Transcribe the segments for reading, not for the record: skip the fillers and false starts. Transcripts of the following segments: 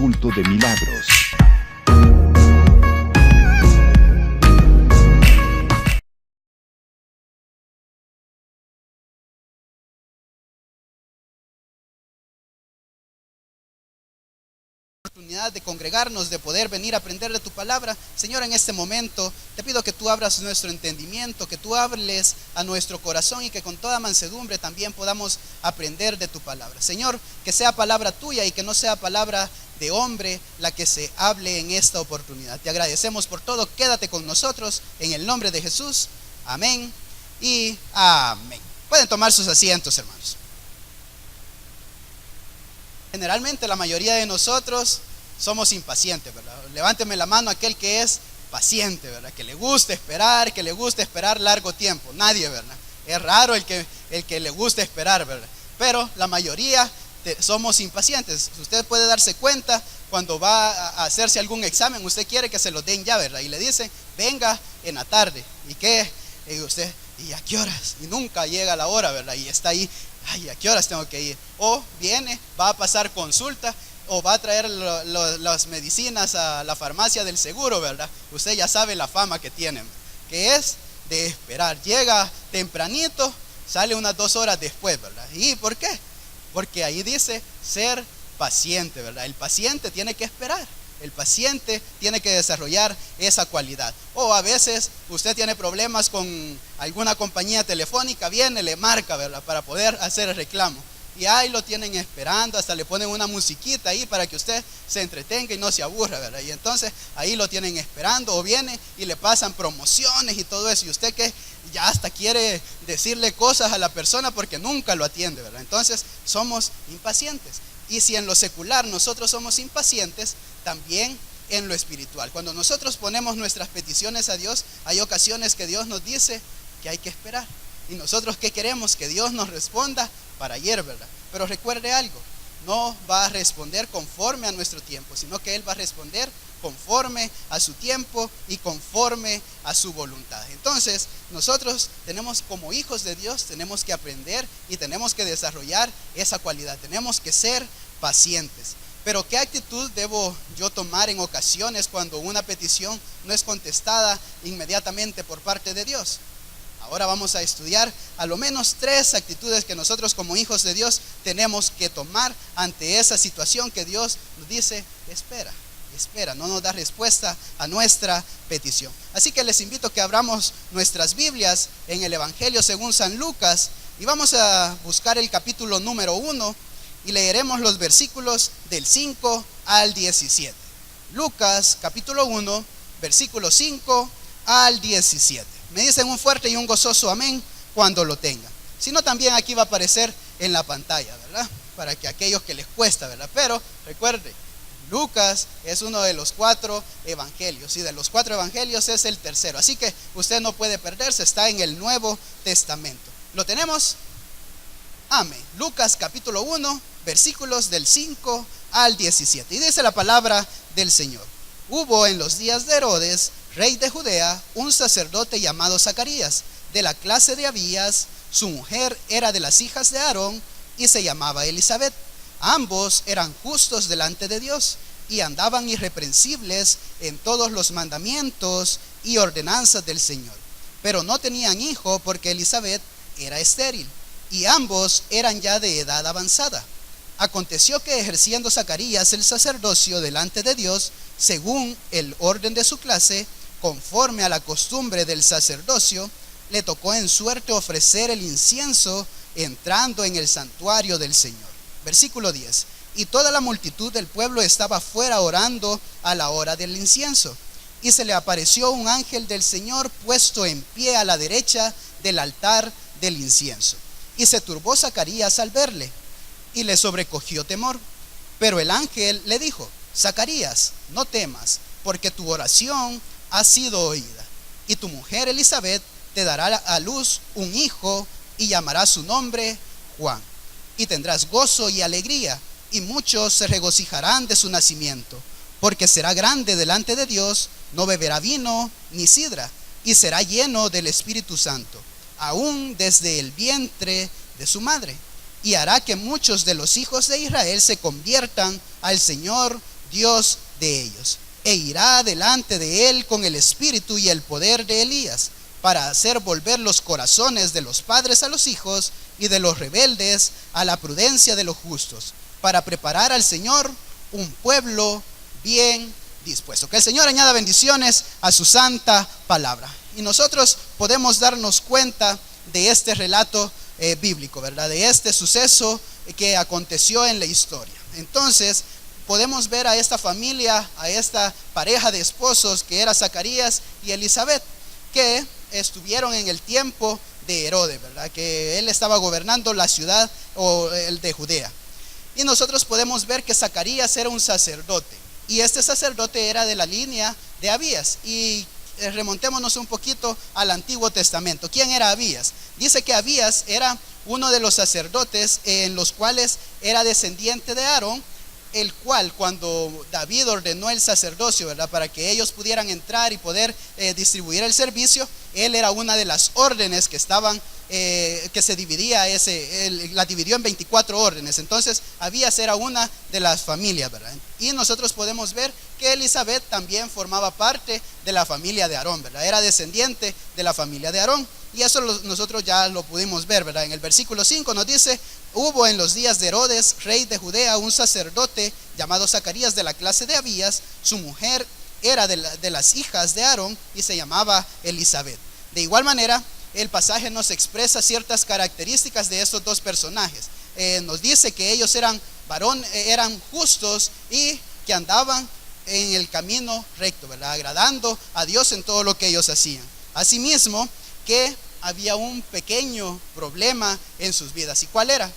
culto de milagros. De congregarnos, de poder venir a aprender de tu palabra. Señor, en este momento te pido que tú abras nuestro entendimiento, que tú hables a nuestro corazón y que con toda mansedumbre también podamos aprender de tu palabra. Señor, que sea palabra tuya y que no sea palabra de hombre la que se hable en esta oportunidad. Te agradecemos por todo, quédate con nosotros en el nombre de Jesús. Amén y amén. Pueden tomar sus asientos, hermanos. Generalmente la mayoría de nosotros somos impacientes, ¿verdad? Levánteme la mano aquel que es paciente, ¿verdad? Que le gusta esperar largo tiempo. Nadie, ¿verdad? Es raro el que le gusta esperar, ¿verdad? Pero la mayoría somos impacientes. Usted puede darse cuenta cuando va a hacerse algún examen, usted quiere que se lo den ya, ¿verdad? Y le dicen, venga en la tarde. ¿Y qué? Y usted, ¿y a qué horas? Y nunca llega la hora, ¿verdad? Y está ahí, ay, ¿a qué horas tengo que ir? O viene, va a pasar consulta, o va a traer las medicinas a la farmacia del seguro, ¿verdad? Usted ya sabe la fama que tienen, que es de esperar. Llega tempranito, sale unas 2 horas después, ¿verdad? ¿Y por qué? Porque ahí dice ser paciente, ¿verdad? El paciente tiene que esperar. El paciente tiene que desarrollar esa cualidad. O a veces usted tiene problemas con alguna compañía telefónica, viene, le marca, ¿verdad? Para poder hacer el reclamo. Y ahí lo tienen esperando, hasta le ponen una musiquita ahí para que usted se entretenga y no se aburra, ¿verdad? Y entonces ahí lo tienen esperando, o viene y le pasan promociones y todo eso. Y usted que ya hasta quiere decirle cosas a la persona porque nunca lo atiende, ¿verdad? Entonces somos impacientes. Y si en lo secular nosotros somos impacientes, también en lo espiritual. Cuando nosotros ponemos nuestras peticiones a Dios, hay ocasiones que Dios nos dice que hay que esperar. Y nosotros, ¿qué queremos? Que Dios nos responda para ayer, ¿verdad? Pero recuerde algo, no va a responder conforme a nuestro tiempo, sino que Él va a responder conforme a su tiempo y conforme a su voluntad. Entonces, nosotros tenemos, como hijos de Dios, tenemos que aprender y tenemos que desarrollar esa cualidad. Tenemos que ser pacientes. Pero ¿qué actitud debo yo tomar en ocasiones cuando una petición no es contestada inmediatamente por parte de Dios? Ahora vamos a estudiar a lo menos 3 actitudes que nosotros como hijos de Dios tenemos que tomar ante esa situación que Dios nos dice, espera, no nos da respuesta a nuestra petición. Así que les invito a que abramos nuestras Biblias en el Evangelio según San Lucas y vamos a buscar el capítulo número 1 y leeremos los versículos del 5 al 17. Lucas capítulo 1, versículo 5 al 17. Me dicen un fuerte y un gozoso amén cuando lo tengan. Si no, también aquí va a aparecer en la pantalla, ¿verdad? Para que aquellos que les cuesta, ¿verdad? Pero recuerde, Lucas es uno de los 4 evangelios, y de los 4 evangelios es el tercero. Así que usted no puede perderse, está en el Nuevo Testamento. ¿Lo tenemos? Amén. Lucas capítulo 1, versículos del 5 al 17. Y dice la palabra del Señor. Hubo en los días de Herodes, rey de Judea, un sacerdote llamado Zacarías, de la clase de Abías. Su mujer era de las hijas de Aarón y se llamaba Elisabet. Ambos eran justos delante de Dios y andaban irreprensibles en todos los mandamientos y ordenanzas del Señor. Pero no tenían hijo porque Elisabet era estéril y ambos eran ya de edad avanzada. Aconteció que ejerciendo Zacarías el sacerdocio delante de Dios, según el orden de su clase, conforme a la costumbre del sacerdocio, le tocó en suerte ofrecer el incienso entrando en el santuario del Señor. Versículo 10. Y toda la multitud del pueblo estaba fuera orando a la hora del incienso. Y se le apareció un ángel del Señor puesto en pie a la derecha del altar del incienso. Y se turbó Zacarías al verle, y le sobrecogió temor. Pero el ángel le dijo: Zacarías, no temas, porque tu oración ha sido oída, y tu mujer Elisabet te dará a luz un hijo, y llamará su nombre Juan. Y tendrás gozo y alegría, y muchos se regocijarán de su nacimiento, porque será grande delante de Dios, no beberá vino ni sidra, y será lleno del Espíritu Santo, aún desde el vientre de su madre. Y hará que muchos de los hijos de Israel se conviertan al Señor Dios de ellos, e irá delante de él con el espíritu y el poder de Elías, para hacer volver los corazones de los padres a los hijos y de los rebeldes a la prudencia de los justos, para preparar al Señor un pueblo bien dispuesto. Que el Señor añada bendiciones a su santa palabra. Y nosotros podemos darnos cuenta de este relato bíblico, ¿verdad? De este suceso que aconteció en la historia. Entonces podemos ver a esta familia, a esta pareja de esposos que era Zacarías y Elizabeth, que estuvieron en el tiempo de Herodes, ¿verdad? Que él estaba gobernando la ciudad o el de Judea. Y nosotros podemos ver que Zacarías era un sacerdote, y este sacerdote era de la línea de Abías. Y remontémonos un poquito al Antiguo Testamento. ¿Quién era Abías? Dice que Abías era uno de los sacerdotes en los cuales era descendiente de Aarón, el cual, cuando David ordenó el sacerdocio, ¿verdad?, para que ellos pudieran entrar y poder distribuir el servicio, él era una de las órdenes que estaban, que se dividía, la dividió en 24 órdenes. Entonces Abías era una de las familias, ¿verdad? Y nosotros podemos ver que Elizabeth también formaba parte de la familia de Aarón, ¿verdad? Era descendiente de la familia de Aarón. Y eso nosotros ya lo pudimos ver, ¿verdad? En el versículo 5 nos dice: hubo en los días de Herodes, rey de Judea, un sacerdote llamado Zacarías, de la clase de Abías. Su mujer era de las hijas de Aarón y se llamaba Elizabeth. De igual manera, el pasaje nos expresa ciertas características de estos dos personajes. Nos dice que ellos eran justos y que andaban en el camino recto, ¿verdad?, agradando a Dios en todo lo que ellos hacían. Asimismo, que había un pequeño problema en sus vidas. ¿Y cuál era?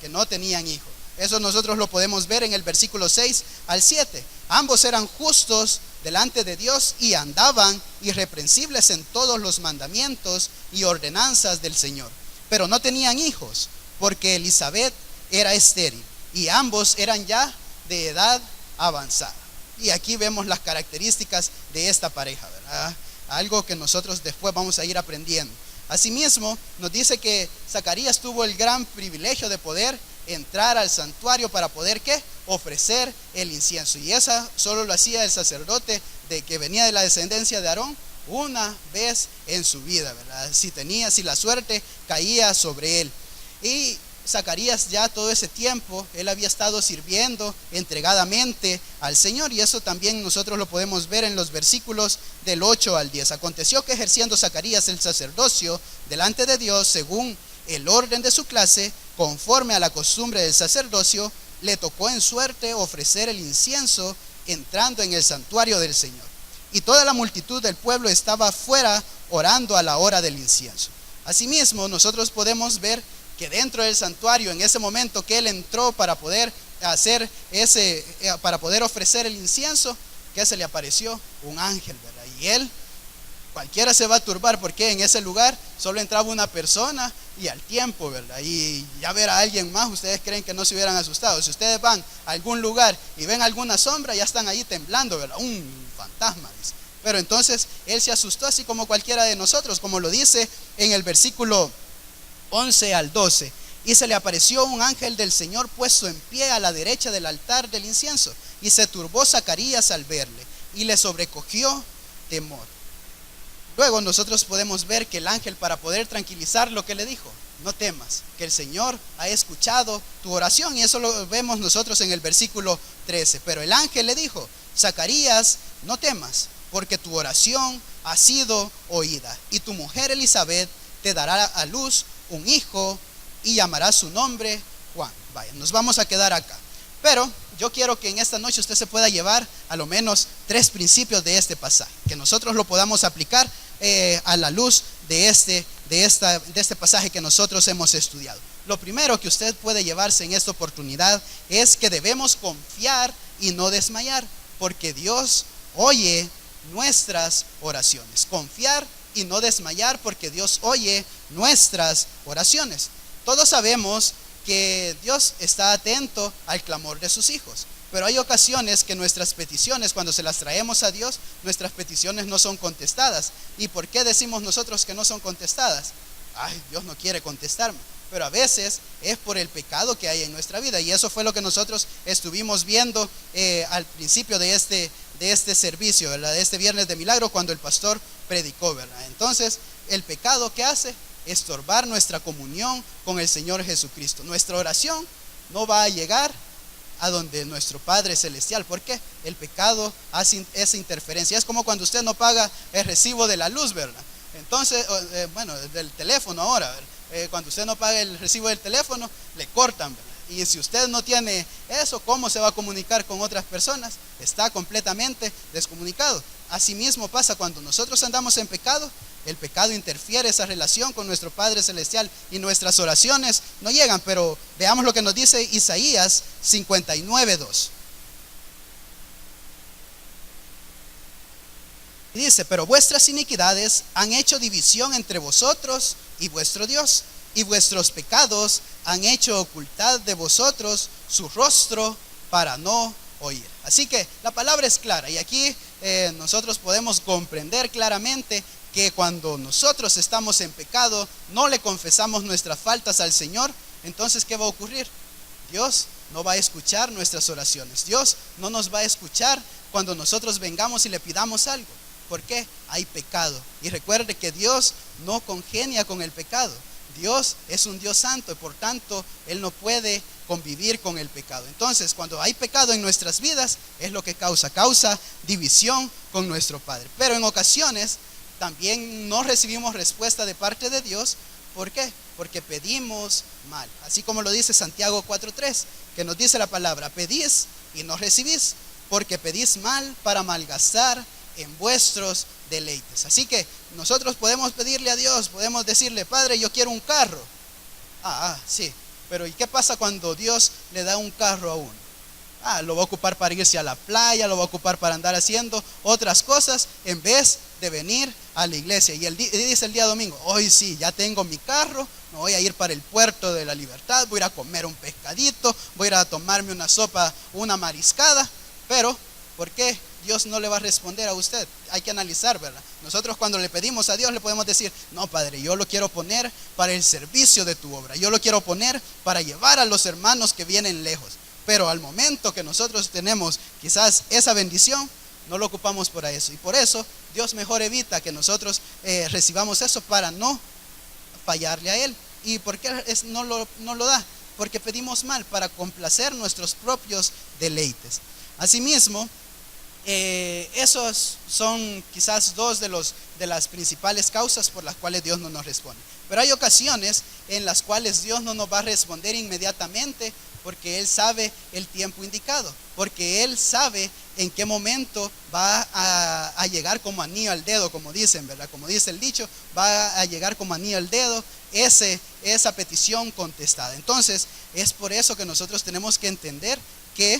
Que no tenían hijos. Eso nosotros lo podemos ver en el versículo 6 al 7. Ambos eran justos delante de Dios y andaban irreprensibles en todos los mandamientos y ordenanzas del Señor, pero no tenían hijos, porque Elizabeth era estéril y ambos eran ya de edad avanzada. Y aquí vemos las características de esta pareja, ¿verdad? Algo que nosotros después vamos a ir aprendiendo. Asimismo, nos dice que Zacarías tuvo el gran privilegio de poder entrar al santuario para poder, ¿qué?, ofrecer el incienso. Y esa solo lo hacía el sacerdote que venía de la descendencia de Aarón una vez en su vida, ¿verdad? Si la suerte caía sobre él. Y Zacarías, ya todo ese tiempo, él había estado sirviendo entregadamente al Señor, y eso también nosotros lo podemos ver en los versículos del 8 al 10. Aconteció que, ejerciendo Zacarías el sacerdocio delante de Dios según el orden de su clase, conforme a la costumbre del sacerdocio, le tocó en suerte ofrecer el incienso entrando en el santuario del Señor. Y toda la multitud del pueblo estaba fuera orando a la hora del incienso. Asimismo, nosotros podemos ver que dentro del santuario, en ese momento que él entró para poder para poder ofrecer el incienso, que se le apareció un ángel, ¿verdad? Y él, cualquiera se va a turbar, porque en ese lugar solo entraba una persona y al tiempo, ¿verdad? Y ya ver a alguien más, ustedes creen que no se hubieran asustado. Si ustedes van a algún lugar y ven alguna sombra, ya están ahí temblando, ¿verdad? Un fantasma, dice. Pero entonces él se asustó, así como cualquiera de nosotros, como lo dice en el versículo 11 al 12. Y se le apareció un ángel del Señor puesto en pie a la derecha del altar del incienso, y se turbó Zacarías al verle, y le sobrecogió temor. Luego nosotros podemos ver que el ángel, para poder tranquilizar, lo que le dijo: no temas, que el Señor ha escuchado tu oración. Y eso lo vemos nosotros en el versículo 13. Pero el ángel le dijo: Zacarías, no temas, porque tu oración ha sido oída, y tu mujer Elizabeth te dará a luz un hijo, y llamará su nombre Juan. Vaya, nos vamos a quedar acá. Pero yo quiero que en esta noche usted se pueda llevar a lo menos 3 principios de este pasaje, que nosotros lo podamos aplicar a la luz de este pasaje que nosotros hemos estudiado. Lo primero que usted puede llevarse en esta oportunidad es que debemos confiar y no desmayar, porque Dios oye nuestras oraciones. Confiar y no desmayar, porque Dios oye nuestras oraciones. Todos sabemos que Dios está atento al clamor de sus hijos, pero hay ocasiones que nuestras peticiones, cuando se las traemos a Dios, nuestras peticiones no son contestadas. ¿Y por qué decimos nosotros que no son contestadas? ay, Dios no quiere contestarme. Pero a veces es por el pecado que hay en nuestra vida. Y eso fue lo que nosotros estuvimos viendo al principio de este servicio, ¿verdad? De este viernes de milagro, cuando el pastor predicó, ¿verdad? Entonces, el pecado, ¿qué hace? Estorbar nuestra comunión con el Señor Jesucristo. Nuestra oración no va a llegar a donde nuestro Padre Celestial. ¿Por qué? El pecado hace esa interferencia. Es como cuando usted no paga el recibo de la luz, ¿verdad? Entonces, bueno, del teléfono ahora, ¿verdad? Cuando usted no paga el recibo del teléfono, le cortan, ¿verdad? Y si usted no tiene eso, ¿cómo se va a comunicar con otras personas? Está completamente descomunicado. Asimismo pasa cuando nosotros andamos en pecado. El pecado interfiere esa relación con nuestro Padre Celestial y nuestras oraciones no llegan. Pero veamos lo que nos dice Isaías 59:2. Y dice: pero vuestras iniquidades han hecho división entre vosotros y vuestro Dios, y vuestros pecados han hecho ocultar de vosotros su rostro para no oír. Así que la palabra es clara, y aquí nosotros podemos comprender claramente que cuando nosotros estamos en pecado, no le confesamos nuestras faltas al Señor. Entonces, ¿qué va a ocurrir? Dios no va a escuchar nuestras oraciones. Dios no nos va a escuchar cuando nosotros vengamos y le pidamos algo. ¿Por qué? Hay pecado. Y recuerde que Dios no congenia con el pecado. Dios es un Dios santo y por tanto Él no puede convivir con el pecado. Entonces, cuando hay pecado en nuestras vidas, es lo que causa división con nuestro Padre. Pero en ocasiones también no recibimos respuesta de parte de Dios. ¿Por qué? Porque pedimos mal. Así como lo dice Santiago 4:3, que nos dice la palabra: pedís y no recibís, porque pedís mal para malgastar en vuestros deleites. Así que nosotros podemos pedirle a Dios, podemos decirle: Padre, yo quiero un carro. Sí, pero ¿y qué pasa cuando Dios le da un carro a uno? Lo va a ocupar para irse a la playa, lo va a ocupar para andar haciendo otras cosas en vez de venir a la iglesia. Y dice el día domingo: hoy sí, ya tengo mi carro, me voy a ir para el puerto de la Libertad, voy a ir a comer un pescadito, voy a ir a tomarme una sopa, una mariscada. Pero, ¿por qué Dios no le va a responder a usted? Hay que analizar, ¿verdad? Nosotros cuando le pedimos a Dios le podemos decir: no, Padre, yo lo quiero poner para el servicio de tu obra, yo lo quiero poner para llevar a los hermanos que vienen lejos. Pero al momento que nosotros tenemos quizás esa bendición, no lo ocupamos para eso. Y por eso Dios mejor evita que nosotros recibamos eso, para no fallarle a Él. ¿Y por qué no lo da? Porque pedimos mal, para complacer nuestros propios deleites. Asimismo, esos son quizás dos de las principales causas por las cuales Dios no nos responde. Pero hay ocasiones en las cuales Dios no nos va a responder inmediatamente, porque Él sabe el tiempo indicado, porque Él sabe en qué momento va a llegar como anillo al dedo, como dicen, ¿verdad? Como dice el dicho, va a llegar como anillo al dedo esa petición contestada. Entonces, es por eso que nosotros tenemos que entender que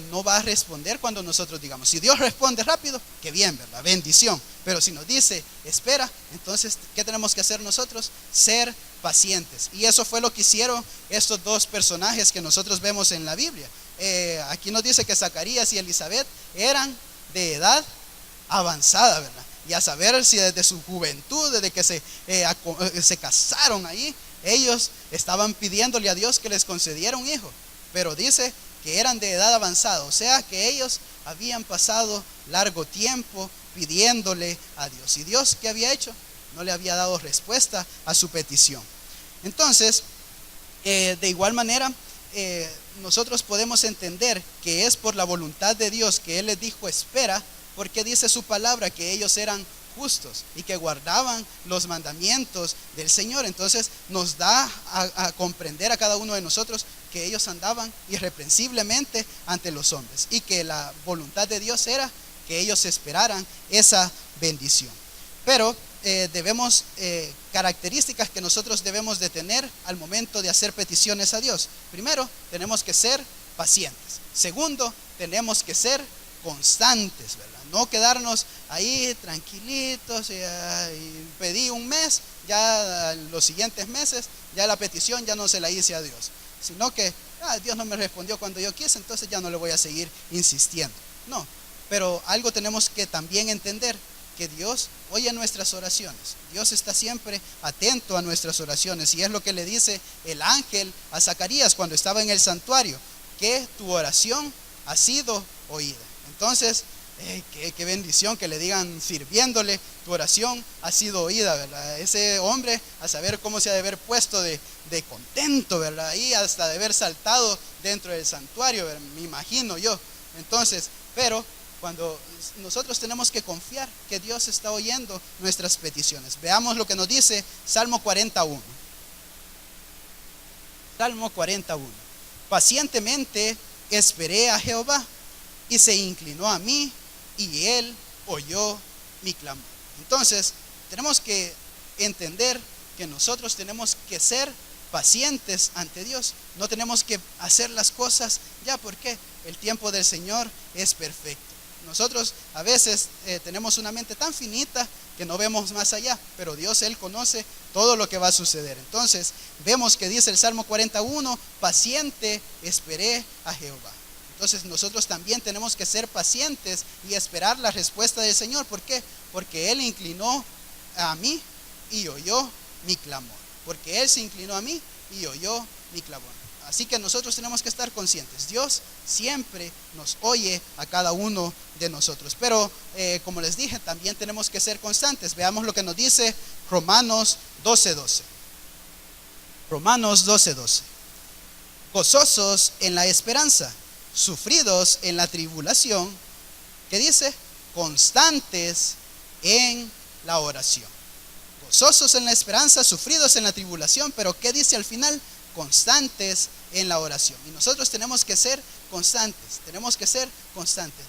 no va a responder cuando nosotros digamos. Si Dios responde rápido, qué bien, ¿verdad? Bendición. Pero si nos dice espera, entonces ¿qué tenemos que hacer nosotros? Ser pacientes. Y eso fue lo que hicieron estos dos personajes que nosotros vemos en la Biblia. Aquí nos dice que Zacarías y Elizabeth eran de edad avanzada, ¿verdad? Y a saber si desde su juventud, desde que se casaron ahí, ellos estaban pidiéndole a Dios que les concediera un hijo. Pero dice que eran de edad avanzada, o sea que ellos habían pasado largo tiempo pidiéndole a Dios. ¿Y Dios qué había hecho? No le había dado respuesta a su petición. Entonces, de igual manera, nosotros podemos entender que es por la voluntad de Dios que Él les dijo espera, porque dice su palabra que ellos eran justos y que guardaban los mandamientos del Señor. Entonces nos da a comprender a cada uno de nosotros que ellos andaban irreprensiblemente ante los hombres y que la voluntad de Dios era que ellos esperaran esa bendición. Pero debemos características que nosotros debemos de tener al momento de hacer peticiones a Dios. Primero, tenemos que ser pacientes. Segundo, tenemos que ser constantes, ¿verdad? No quedarnos ahí tranquilitos y pedí un mes, ya los siguientes meses ya la petición ya no se la hice a Dios, sino que Dios no me respondió cuando yo quise, entonces ya no le voy a seguir insistiendo. No, pero algo tenemos que también entender, que Dios oye nuestras oraciones. Dios está siempre atento a nuestras oraciones, y es lo que le dice el ángel a Zacarías cuando estaba en el santuario, que tu oración ha sido oída. Entonces, qué bendición que le digan sirviéndole, tu oración ha sido oída, ¿verdad? Ese hombre, a saber cómo se ha de haber puesto de contento, ¿verdad? Y hasta de haber saltado dentro del santuario, ¿verdad? Me imagino yo. Entonces, pero cuando nosotros tenemos que confiar que Dios está oyendo nuestras peticiones. Veamos lo que nos dice Salmo 41. Salmo 41. Pacientemente esperé a Jehová, y se inclinó a mí, y Él oyó mi clamor. Entonces, tenemos que entender que nosotros tenemos que ser pacientes ante Dios. No tenemos que hacer las cosas ya, porque el tiempo del Señor es perfecto. Nosotros a veces tenemos una mente tan finita que no vemos más allá, pero Dios, Él conoce todo lo que va a suceder. Entonces, vemos que dice el Salmo 41, paciente esperé a Jehová. Entonces nosotros también tenemos que ser pacientes y esperar la respuesta del Señor. ¿Por qué? Porque Él inclinó a mí y oyó mi clamor. Porque Él se inclinó a mí y oyó mi clamor. Así que nosotros tenemos que estar conscientes. Dios siempre nos oye a cada uno de nosotros. Pero como les dije, también tenemos que ser constantes. Veamos lo que nos dice Romanos 12:12. Romanos 12:12. Gozosos en la esperanza, sufridos en la tribulación, ¿qué dice? Constantes en la oración. Gozosos en la esperanza, sufridos en la tribulación, pero ¿qué dice al final? Constantes en la oración. Y nosotros tenemos que ser constantes,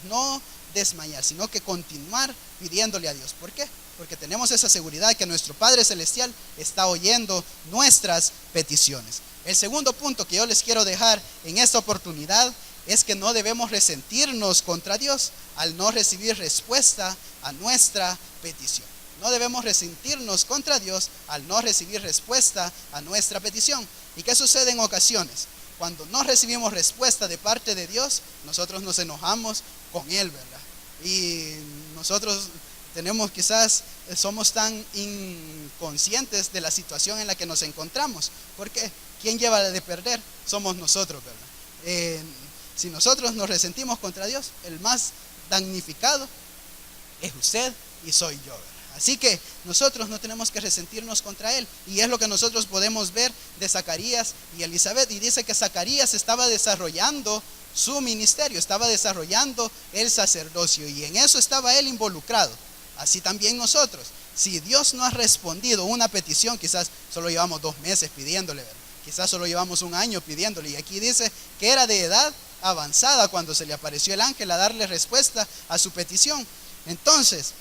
no desmayar, sino que continuar pidiéndole a Dios. ¿Por qué? Porque tenemos esa seguridad que nuestro Padre Celestial está oyendo nuestras peticiones. El segundo punto que yo les quiero dejar en esta oportunidad es que no debemos resentirnos contra Dios al no recibir respuesta a nuestra petición. No debemos resentirnos contra Dios al no recibir respuesta a nuestra petición. ¿Y qué sucede en ocasiones? Cuando no recibimos respuesta de parte de Dios, nosotros nos enojamos con Él, ¿verdad? Y nosotros somos tan inconscientes de la situación en la que nos encontramos. Porque ¿quién lleva de perder? Somos nosotros, ¿verdad? Si nosotros nos resentimos contra Dios, el más damnificado es usted y soy yo, ¿verdad? Así que nosotros no tenemos que resentirnos contra Él. Y es lo que nosotros podemos ver de Zacarías y Elizabeth. Y dice que Zacarías estaba desarrollando su ministerio, estaba desarrollando el sacerdocio, y en eso estaba él involucrado. Así también nosotros. Si Dios no ha respondido una petición, quizás solo llevamos 2 meses pidiéndole, ¿verdad? Quizás solo llevamos 1 año pidiéndole. Y aquí dice que era de edad avanzada cuando se le apareció el ángel a darle respuesta a su petición. Entonces,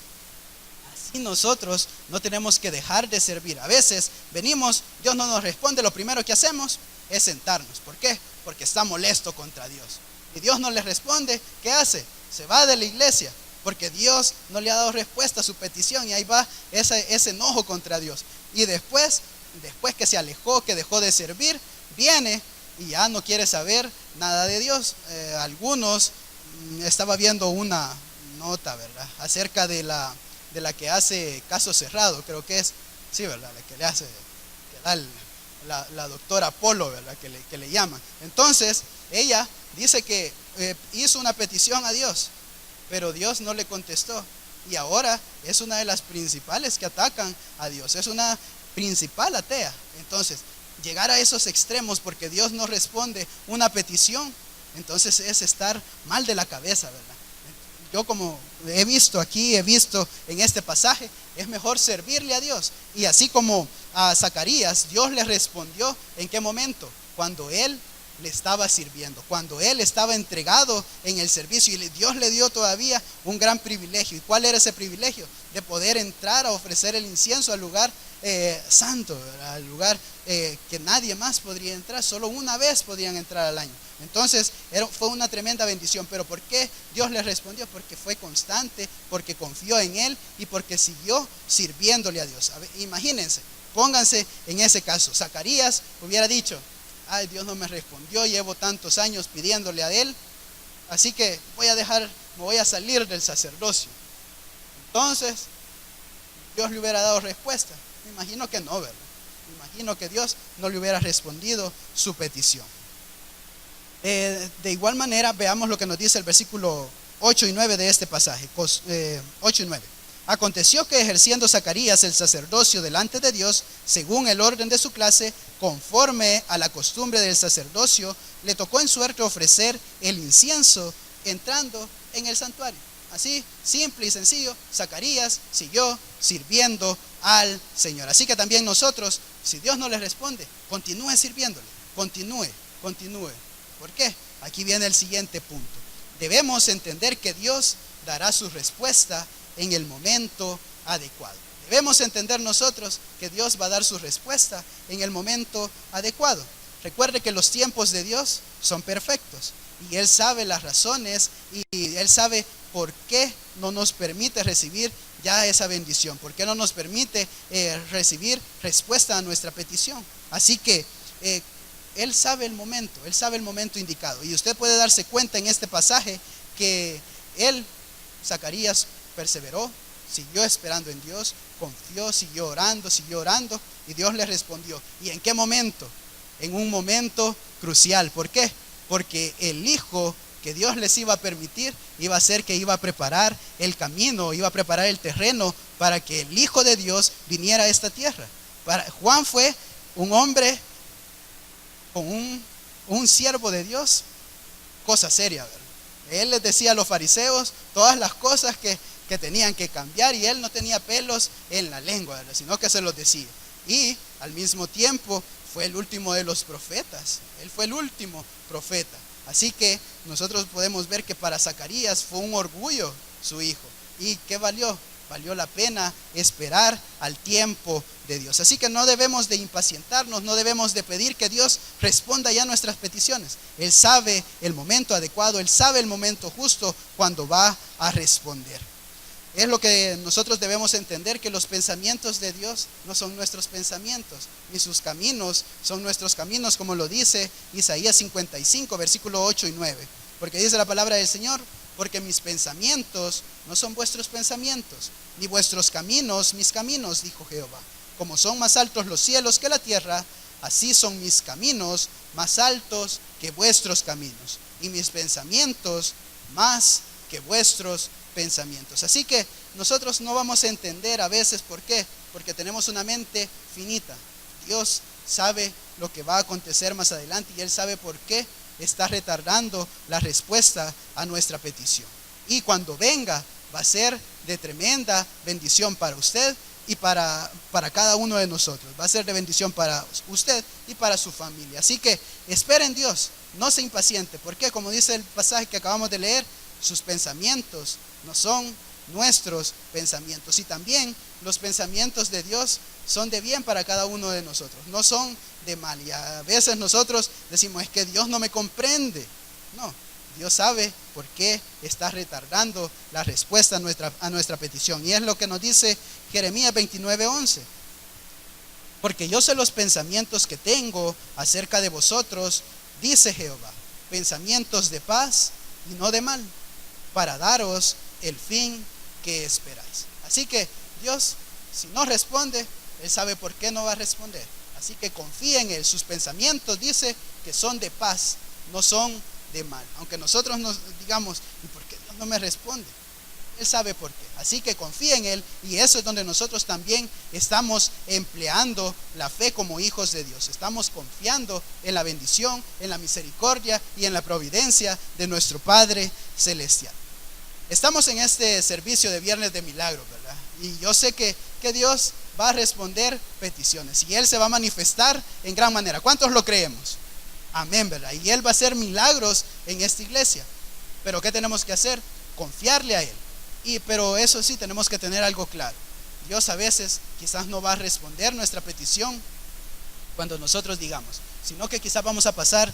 así nosotros no tenemos que dejar de servir. A veces venimos, Dios no nos responde, lo primero que hacemos es sentarnos. ¿Por qué? Porque está molesto contra Dios. Y Dios no le responde, ¿qué hace? Se va de la iglesia, porque Dios no le ha dado respuesta a su petición, y ahí va ese enojo contra Dios. Y después que se alejó, que dejó de servir, viene y ya no quiere saber nada de Dios. Estaba viendo una nota, ¿verdad?, acerca de la que hace caso cerrado, creo que es, sí, ¿verdad?, la que le hace, que da la doctora Polo, ¿verdad?, que le llaman. Entonces, ella dice que hizo una petición a Dios, pero Dios no le contestó. Y ahora es una de las principales que atacan a Dios. Es una principal atea. Entonces, llegar a esos extremos porque Dios no responde una petición, entonces es estar mal de la cabeza, ¿verdad? Yo, como he visto en este pasaje, es mejor servirle a Dios. Y así como a Zacarías, Dios le respondió, ¿en qué momento? Cuando él le estaba sirviendo, cuando él estaba entregado en el servicio, y Dios le dio todavía un gran privilegio. ¿Y cuál era ese privilegio? De poder entrar a ofrecer el incienso al lugar santo, al lugar que nadie más podría entrar. Solo una vez podían entrar al año. Entonces fue una tremenda bendición. ¿Pero por qué Dios le respondió? Porque fue constante, porque confió en él y porque siguió sirviéndole a Dios. A ver, imagínense, pónganse en ese caso. Zacarías hubiera dicho, ay, Dios no me respondió, llevo tantos años pidiéndole a él, así que me voy a salir del sacerdocio. Entonces Dios le hubiera dado respuesta? Me imagino que no, ¿verdad? Me imagino que Dios no le hubiera respondido su petición. De igual manera, veamos lo que nos dice el versículo 8 y 9 de este pasaje. 8 y 9. Aconteció que ejerciendo Zacarías el sacerdocio delante de Dios, según el orden de su clase, conforme a la costumbre del sacerdocio, le tocó en suerte ofrecer el incienso entrando en el santuario. Así, simple y sencillo, Zacarías siguió sirviendo al Señor. Así que también nosotros, si Dios no le responde, continúe sirviéndole, continúe. ¿Por qué? Aquí viene el siguiente punto. Debemos entender que Dios dará su respuesta en el momento adecuado. Debemos entender nosotros que Dios va a dar su respuesta en el momento adecuado. Recuerde que los tiempos de Dios son perfectos y Él sabe las razones y Él sabe por qué no nos permite recibir ya esa bendición, por qué no nos permite recibir respuesta a nuestra petición. Así que Él sabe el momento indicado. Y usted puede darse cuenta en este pasaje que Zacarías, perseveró, siguió esperando en Dios, confió, siguió orando y Dios le respondió. ¿Y en qué momento? En un momento crucial. ¿Por qué? Porque el hijo que Dios les iba a permitir iba a ser que iba a preparar el camino, iba a preparar el terreno para que el Hijo de Dios viniera a esta tierra. Juan fue un hombre con un siervo de Dios, cosa seria, ¿verdad? Él les decía a los fariseos todas las cosas que tenían que cambiar y él no tenía pelos en la lengua, ¿verdad? Sino que se los decía. Y al mismo tiempo fue el último de los profetas. Él fue el último profeta. Así que nosotros podemos ver que para Zacarías fue un orgullo su hijo. ¿Y qué valió? Valió la pena esperar al tiempo de Dios. Así que no debemos de impacientarnos, no debemos de pedir que Dios responda ya nuestras peticiones. Él sabe el momento adecuado, Él sabe el momento justo cuando va a responder. Es lo que nosotros debemos entender, que los pensamientos de Dios no son nuestros pensamientos, ni sus caminos son nuestros caminos, como lo dice Isaías 55, versículo 8 y 9. Porque dice la palabra del Señor: porque mis pensamientos no son vuestros pensamientos, ni vuestros caminos mis caminos, dijo Jehová. Como son más altos los cielos que la tierra, así son mis caminos más altos que vuestros caminos, y mis pensamientos más que vuestros pensamientos. Así que nosotros no vamos a entender a veces por qué, porque tenemos una mente finita. Dios sabe lo que va a acontecer más adelante y Él sabe por qué está retardando la respuesta a nuestra petición. Y cuando venga, va a ser de tremenda bendición para usted y para cada uno de nosotros. Va a ser de bendición para usted y para su familia. Así que espere en Dios, no se impaciente, porque como dice el pasaje que acabamos de leer, sus pensamientos no son nuestros pensamientos. Y también los pensamientos de Dios son de bien para cada uno de nosotros, no son de mal. Y a veces nosotros decimos: es que Dios no me comprende. No, Dios sabe por qué está retardando la respuesta a nuestra petición. Y es lo que nos dice Jeremías 29:11. Porque yo sé los pensamientos que tengo acerca de vosotros, dice Jehová, pensamientos de paz y no de mal, para daros el fin que esperáis. Así que Dios, si no responde, Él sabe por qué no va a responder. Así que confía en Él. Sus pensamientos, dice, que son de paz, no son de mal. Aunque nosotros nos digamos: ¿y por qué Dios no me responde? Él sabe por qué. Así que confía en Él, y eso es donde nosotros también estamos empleando la fe como hijos de Dios. Estamos confiando en la bendición, en la misericordia y en la providencia de nuestro Padre Celestial. Estamos en este servicio de Viernes de Milagros, ¿verdad? Y yo sé que Dios va a responder peticiones y Él se va a manifestar en gran manera. ¿Cuántos lo creemos? Amén, ¿verdad? Y Él va a hacer milagros en esta iglesia. Pero ¿qué tenemos que hacer? Confiarle a Él. Pero eso sí, tenemos que tener algo claro. Dios a veces quizás no va a responder nuestra petición cuando nosotros digamos, sino que quizás vamos a pasar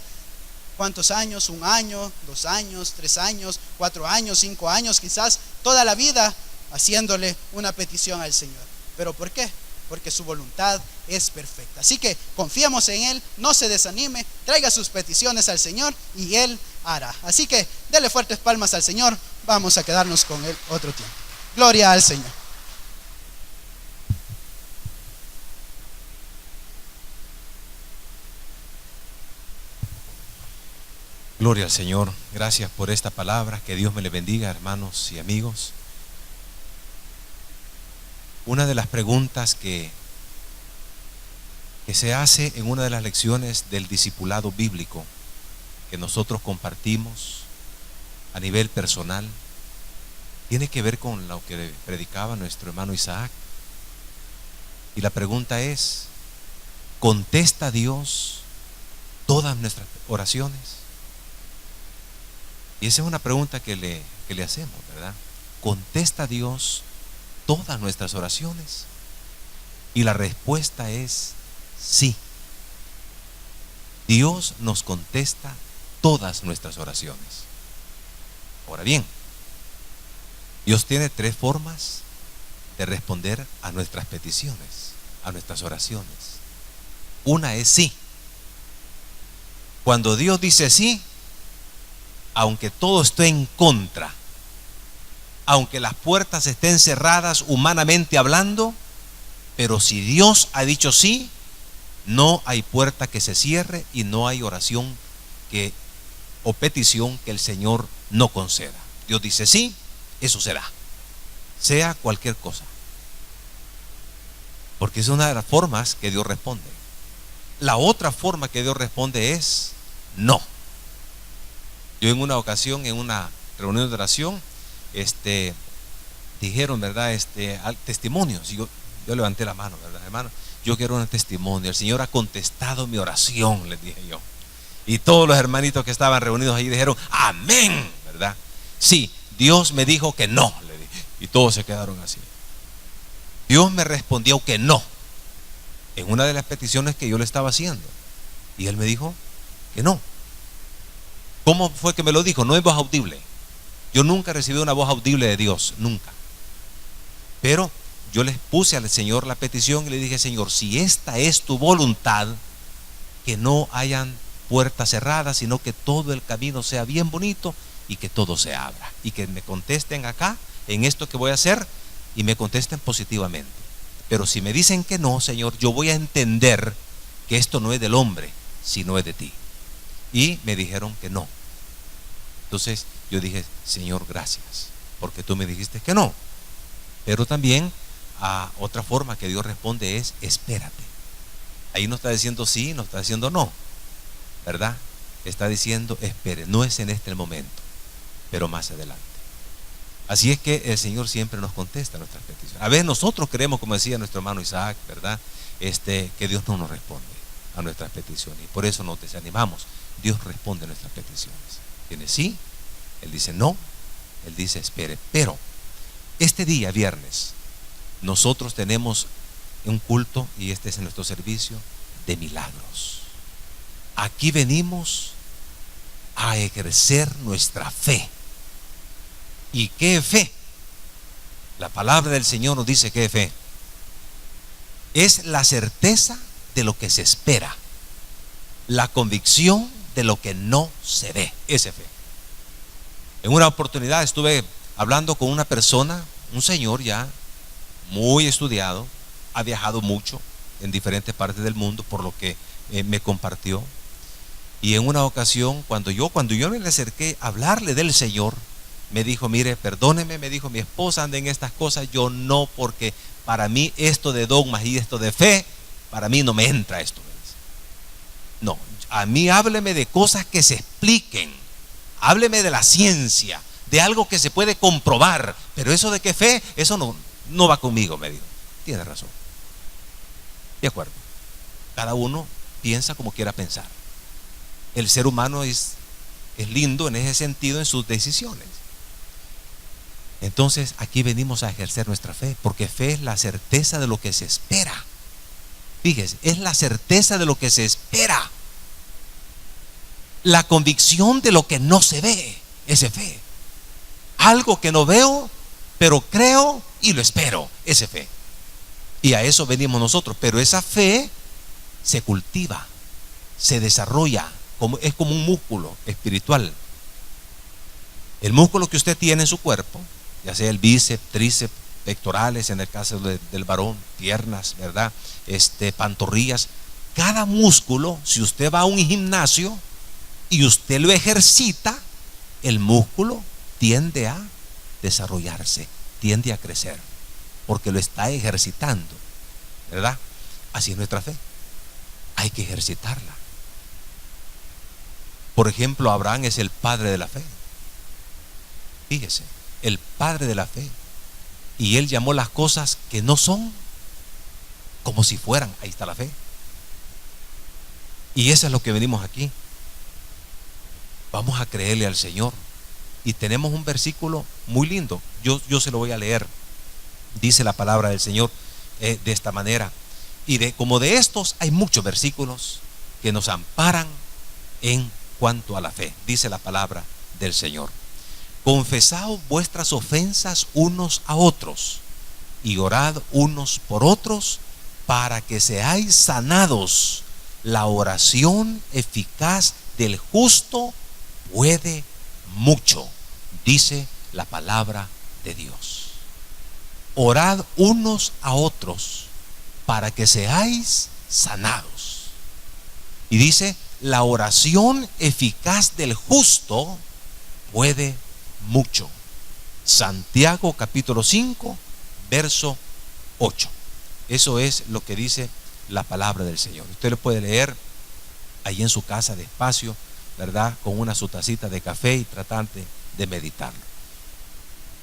¿cuántos años? 1 año, 2 años, 3 años, 4 años, 5 años, quizás toda la vida haciéndole una petición al Señor. ¿Pero por qué? Porque su voluntad es perfecta. Así que confiamos en Él, no se desanime, traiga sus peticiones al Señor y Él hará. Así que dele fuertes palmas al Señor. Vamos a quedarnos con Él otro tiempo. Gloria al Señor. Gloria al Señor. Gracias por esta palabra. Que Dios me le bendiga, hermanos y amigos. Una de las preguntas que se hace en una de las lecciones del discipulado bíblico que nosotros compartimos a nivel personal tiene que ver con lo que predicaba nuestro hermano Isaac. Y la pregunta es: ¿contesta Dios todas nuestras oraciones? Y esa es una pregunta que le hacemos, ¿verdad? ¿Contesta Dios todas nuestras oraciones? Y la respuesta es sí. Dios nos contesta todas nuestras oraciones. Ahora bien, Dios tiene tres formas de responder a nuestras peticiones, a nuestras oraciones. Una es sí. Cuando Dios dice sí, aunque todo esté en contra, aunque las puertas estén cerradas humanamente hablando, pero si Dios ha dicho sí, no hay puerta que se cierre y no hay oración o petición que el Señor no conceda. Dios dice sí, eso será, sea cualquier cosa, porque es una de las formas que Dios responde. La otra forma que Dios responde es no. Yo en una ocasión, en una reunión de oración, dijeron, ¿verdad? Testimonios. Y yo levanté la mano, ¿verdad, hermano? Yo quiero un testimonio. El Señor ha contestado mi oración, les dije yo. Y todos los hermanitos que estaban reunidos ahí dijeron amén, ¿verdad? Sí, Dios me dijo que no, le dije. Y todos se quedaron así. Dios me respondió que no en una de las peticiones que yo le estaba haciendo. Y Él me dijo que no. ¿Cómo fue que me lo dijo? No es voz audible. Yo nunca he recibido una voz audible de Dios, nunca. Pero yo les puse al Señor la petición y le dije: Señor, si esta es tu voluntad, que no hayan puertas cerradas, sino que todo el camino sea bien bonito y que todo se abra. Y que me contesten acá, en esto que voy a hacer, y me contesten positivamente. Pero si me dicen que no, Señor, yo voy a entender que esto no es del hombre, sino es de ti. Y me dijeron que no. Entonces yo dije: Señor, gracias, porque tú me dijiste que no. Pero también otra forma que Dios responde es espérate. Ahí no está diciendo sí, no está diciendo no, ¿verdad? Está diciendo espere, no es en este momento, pero más adelante. Así es que el Señor siempre nos contesta nuestras peticiones. A veces nosotros creemos, como decía nuestro hermano Isaac, ¿verdad? Que Dios no nos responde a nuestras peticiones, y por eso nos desanimamos. Dios responde a nuestras peticiones. Tiene sí, Él dice no, Él dice espere. Pero este día, viernes, nosotros tenemos un culto, y este es nuestro servicio de milagros. Aquí venimos a ejercer nuestra fe. ¿Y qué fe? La palabra del Señor nos dice que fe es la certeza de lo que se espera, la convicción de lo que no se ve. Esa fe. En una oportunidad estuve hablando con una persona, un señor ya muy estudiado, ha viajado mucho en diferentes partes del mundo, por lo que me compartió. Y en una ocasión, cuando yo me le acerqué a hablarle del Señor, me dijo: mire, perdóneme, me dijo, mi esposa anda en estas cosas, yo no, porque para mí esto de dogmas y esto de fe, para mí no me entra esto. No, a mí hábleme de cosas que se expliquen, hábleme de la ciencia, de algo que se puede comprobar, pero eso de qué fe, eso no va conmigo, me dijo. Tiene razón. De acuerdo. Cada uno piensa como quiera pensar. El ser humano es lindo en ese sentido, en sus decisiones. Entonces aquí venimos a ejercer nuestra fe, porque fe es la certeza de lo que se espera. Fíjese, es la certeza de lo que se espera, la convicción de lo que no se ve. Esa fe. Algo que no veo, pero creo y lo espero. Esa fe. Y a eso venimos nosotros. Pero esa fe se cultiva, se desarrolla, es como un músculo espiritual. El músculo que usted tiene en su cuerpo, ya sea el bíceps, tríceps, pectorales, en el caso del varón, piernas, ¿verdad? Pantorrillas. Cada músculo, si usted va a un gimnasio y usted lo ejercita, el músculo tiende a desarrollarse, tiende a crecer, porque lo está ejercitando, ¿verdad? Así es nuestra fe, hay que ejercitarla. Por ejemplo, Abraham es el padre de la fe. Fíjese, el padre de la fe. Y él llamó las cosas que no son como si fueran. Ahí está la fe. Y eso es lo que venimos aquí. Vamos a creerle al Señor. Y tenemos un versículo muy lindo. Yo se lo voy a leer. Dice la palabra del Señor de esta manera. Y como de estos hay muchos versículos que nos amparan en cuanto a la fe. Dice la palabra del Señor: confesaos vuestras ofensas unos a otros y orad unos por otros para que seáis sanados. La oración eficaz del justo puede mucho, dice la palabra de Dios. Orad unos a otros para que seáis sanados. Y dice: la oración eficaz del justo puede mucho. Santiago capítulo 5 verso 8. Eso es lo que dice la palabra del Señor. Usted lo puede leer ahí en su casa despacio, ¿verdad? Con una su tacita de café y tratante de meditarlo.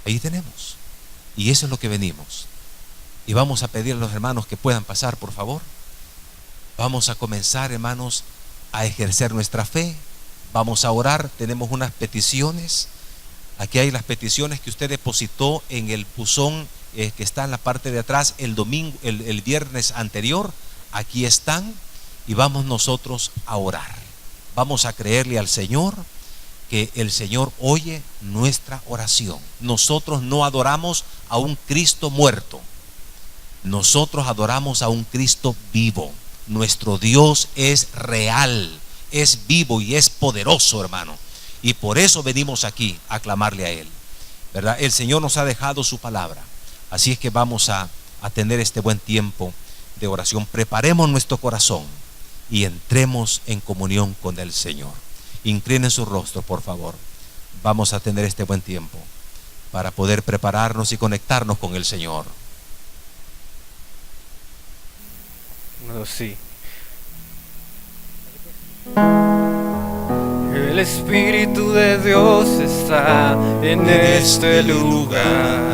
Ahí tenemos. Y eso es lo que venimos. Y vamos a pedir a los hermanos que puedan pasar, por favor. Vamos a comenzar, hermanos, a ejercer nuestra fe. Vamos a orar. Tenemos unas peticiones. Aquí hay las peticiones que usted depositó en el buzón que está en la parte de atrás el viernes anterior. Aquí están. Y vamos nosotros a orar. Vamos a creerle al Señor que el Señor oye nuestra oración. Nosotros no adoramos a un Cristo muerto. Nosotros adoramos a un Cristo vivo. Nuestro Dios es real, es vivo y es poderoso, hermano. Y por eso venimos aquí a clamarle a Él, ¿verdad? El Señor nos ha dejado su palabra. Así es que vamos a tener este buen tiempo de oración. Preparemos nuestro corazón y entremos en comunión con el Señor. Inclinen su rostro, por favor. Vamos a tener este buen tiempo para poder prepararnos y conectarnos con el Señor. No, sí. El Espíritu de Dios está en este lugar.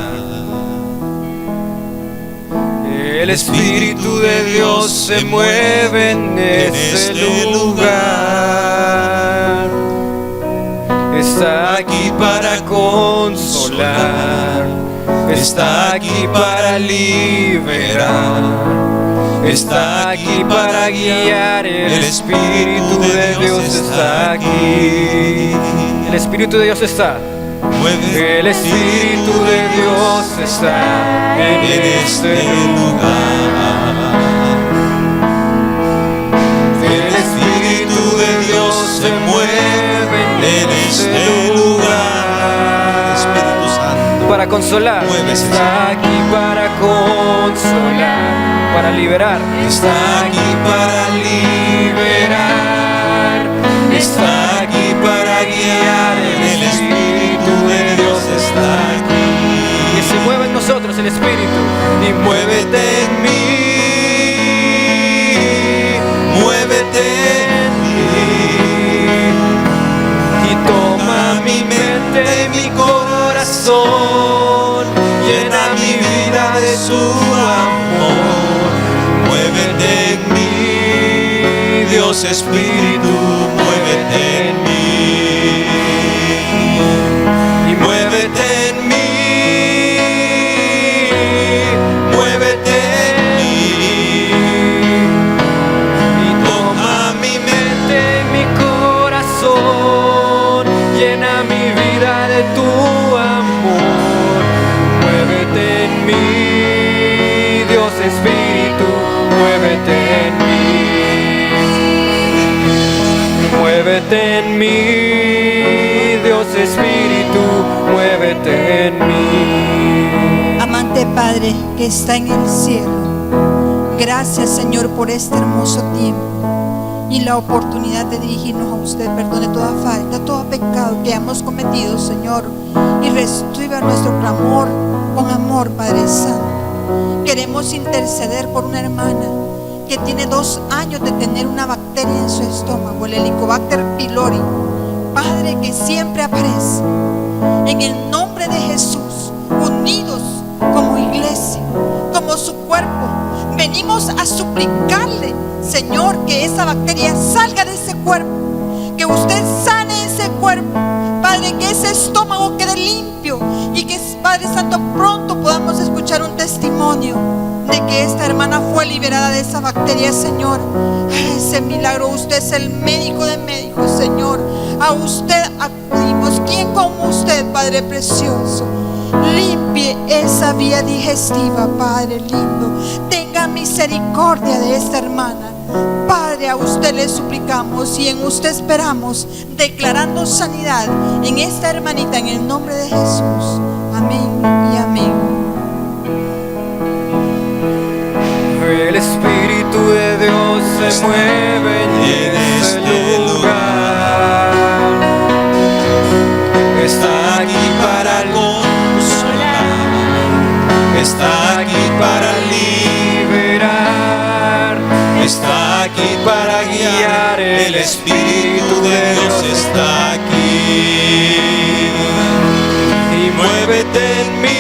El Espíritu de Dios se mueve en este lugar. Está aquí para consolar, está aquí para liberar. Está aquí para guiar. El Espíritu de Dios está aquí. El Espíritu de Dios está. El Espíritu de Dios está en este lugar. El Espíritu de Dios se mueve en este lugar. Espíritu Santo, para consolar. Está aquí para consolar, para liberar. Está aquí para liberar. Está aquí para guiar. El Espíritu de Dios está aquí. Que se mueva en nosotros el Espíritu. Y muévete en mí. Muévete en mí. Y toma mi mente y mi corazón. Llena mi vida de su amor. Muévete en mí, Dios Espíritu, muévete en mí. Y muévete en mí, muévete en mí. Y toma mi mente y mi corazón. Llena mi vida de tu amor. Muévete en mí, Dios Espíritu, muévete en mí. Muévete en mí, Dios Espíritu, muévete en mí. Amante Padre que está en el cielo, gracias Señor por este hermoso tiempo. Y y la oportunidad de dirigirnos a usted. Perdone toda falta, todo pecado que hemos cometido, Señor, y reciba nuestro clamor con amor, Padre Santo. Queremos interceder por una hermana que tiene 2 años de tener una bacteria en su estómago, el Helicobacter pylori, Padre, que siempre aparece. En el nombre de Jesús, unidos como iglesia, como su cuerpo, venimos a suplicarle, Señor, que esa bacteria salga de ese cuerpo, que usted sane ese cuerpo, Padre, que ese estómago quede limpio y que, Padre Santo, pronto podamos escuchar un testimonio de que esta hermana fue liberada de esa bacteria, Señor. Ese milagro, usted es el médico de médicos, Señor. A usted acudimos. ¿Quién como usted, Padre precioso? Limpie esa vía digestiva, Padre lindo. Tenga misericordia de esta hermana. Padre, a usted le suplicamos y en usted esperamos, declarando sanidad en esta hermanita, en el nombre de Jesús. Amén y amén. El Espíritu de Dios se mueve en este lugar. Está aquí para consolar, está aquí para liberar, está aquí para guiar. El Espíritu de Dios está aquí. Y muévete en mí.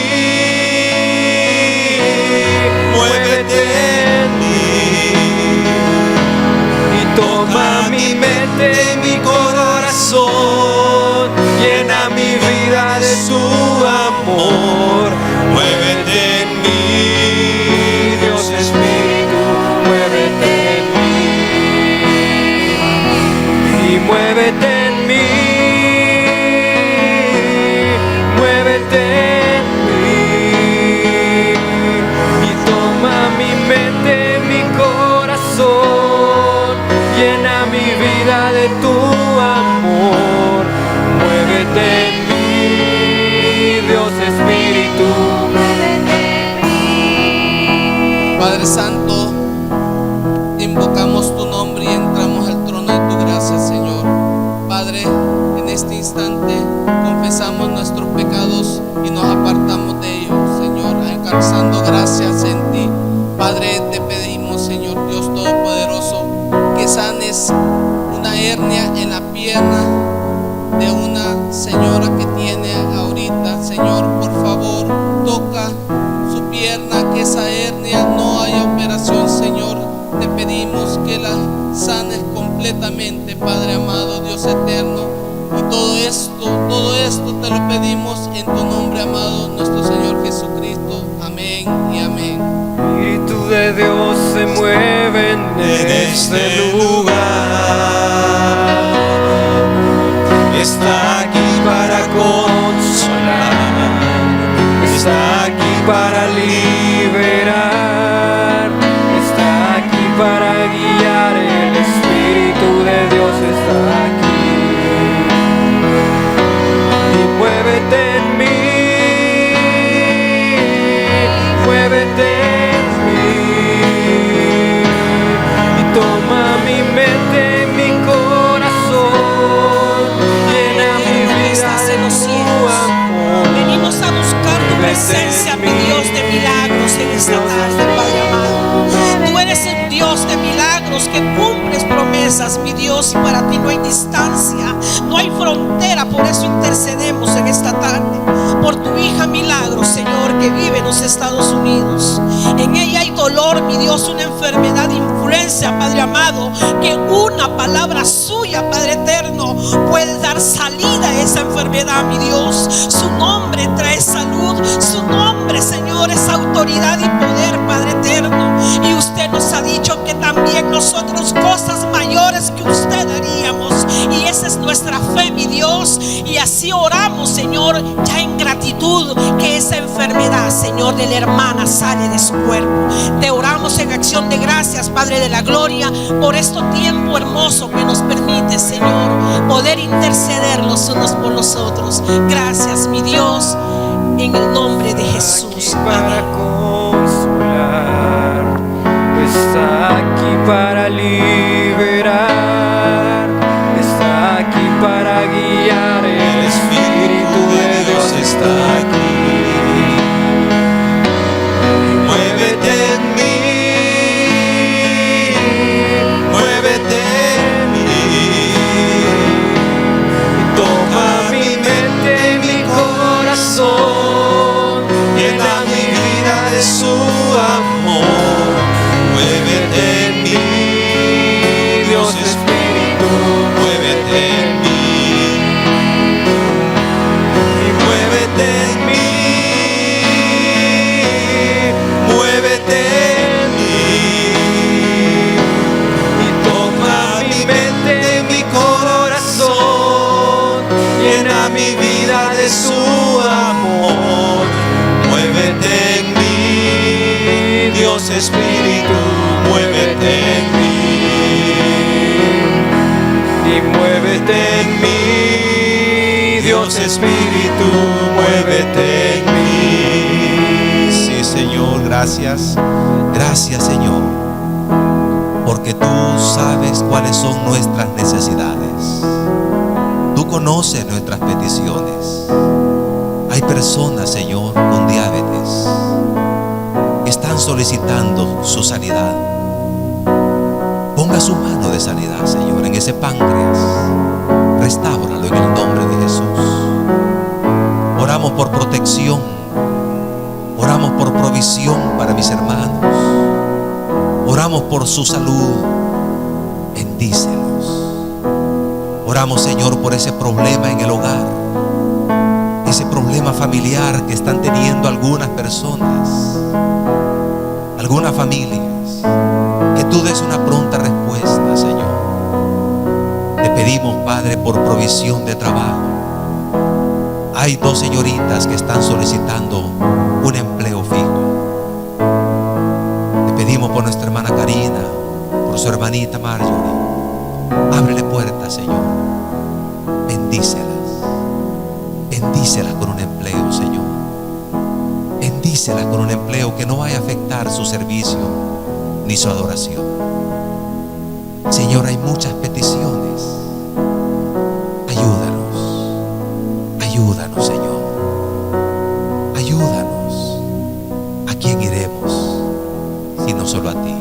Toma mi mente, mi corazón, llena mi vida de tu amor. Muévete en mí, Dios Espíritu, muévete en mí. Y muévete en mí, muévete en mí. Y toma mi mente, mi corazón, llena mi vida de tu amor. Muévete en mí, Dios Espíritu, muévete en mí. Padre Santo, invocamos tu nombre y entramos al trono de tu gracia, Señor. Padre, en este instante confesamos nuestros pecados y nos apartamos de ellos, Señor, alcanzando gracias en ti. Padre, te pedimos, Señor Dios Todopoderoso, que sanes una hernia en la pierna de una señora que tiene ahorita. Señor, por favor, toca su pierna, que esa hernia no haya operación, Señor. Te pedimos que la sanes completamente, Padre amado, Dios eterno. Y todo esto te lo pedimos en tu nombre, amado, nuestro Señor Jesucristo. Amén y amén. Espíritu de Dios se mueve en este lugar. Está aquí para consolar, está aquí para liberar, está aquí para guiar. El Espíritu de Dios está aquí. Y muévete en mí, muévete en mí. Y toma mi mente, mi corazón, llena mi vida de tu amor. Venimos a buscar tu presencia, mi Dios de milagros, en esta tarde, Padre amado. Tú eres el Dios de milagros que cumples promesas, mi Dios, y para ti no hay distancia, no hay frontera. Por eso intercedemos en esta tarde por tu hija Milagros, Señor, que vive en los Estados Unidos. En ella hay dolor, mi Dios, una enfermedad de influencia, Padre amado, que una palabra suya, Padre eterno, puede dar salida a esa enfermedad, mi Dios. Su nombre trae salud, su nombre, Señor, es autoridad y poder, Padre eterno. Y usted nos ha dicho que también nosotros cosas mayores que usted haríamos, y esa es nuestra fe, mi Dios. Y así oramos, Señor, ya en gratitud, que esa enfermedad, Señor, de la hermana sale de su cuerpo. Te oramos en acción de gracias, Padre de la gloria, por este tiempo hermoso que nos permite, Señor, poder interceder los unos por los otros. Gracias, mi Dios, en el nombre de Jesús. Para consolar, está aquí para liberar. mi vida de su amor. Muévete en mí, Dios Espíritu, muévete en mí. Y muévete en mí, Dios Espíritu, muévete en mí. Sí, Señor, gracias. Gracias, Señor, porque tú sabes cuáles son nuestras necesidades. Tú conoces nuestras peticiones. Hay personas, Señor, con diabetes que están solicitando su sanidad. Ponga su mano de sanidad, Señor, en ese páncreas. Restáuralo en el nombre de Jesús. Oramos por protección. Oramos por provisión para mis hermanos. Oramos por su salud. Bendícelos. Oramos, Señor, por ese problema en el hogar, ese problema familiar que están teniendo algunas personas, algunas familias. Que tú des una pronta respuesta, Señor. Te pedimos, Padre, por provisión de trabajo. Hay 2 señoritas que están solicitando un empleo fijo. Te pedimos por nuestra hermana Karina, por su hermanita Marjorie. Ábrele puertas, Señor. Bendícelas. Bendícelas con un empleo, Señor. Bendícelas con un empleo que no vaya a afectar su servicio ni su adoración. Señor, hay muchas peticiones. Ayúdanos. Ayúdanos, Señor. Ayúdanos. ¿A quién iremos sino solo a ti?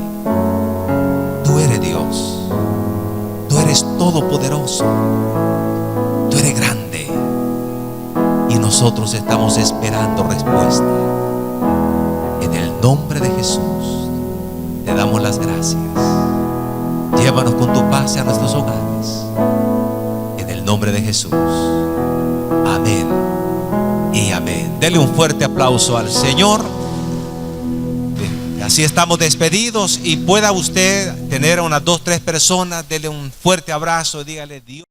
Tú eres Dios. Tú eres todopoderoso. Tú eres grande. Y nosotros estamos esperando respuesta. En el nombre de Jesús te damos las gracias. Llévanos con tu paz a nuestros hogares. En el nombre de Jesús. Amén y amén. Dele un fuerte aplauso al Señor. Bien, así estamos despedidos. Y pueda usted tener a unas 2, 3 personas, dele un fuerte abrazo y dígale: Dios.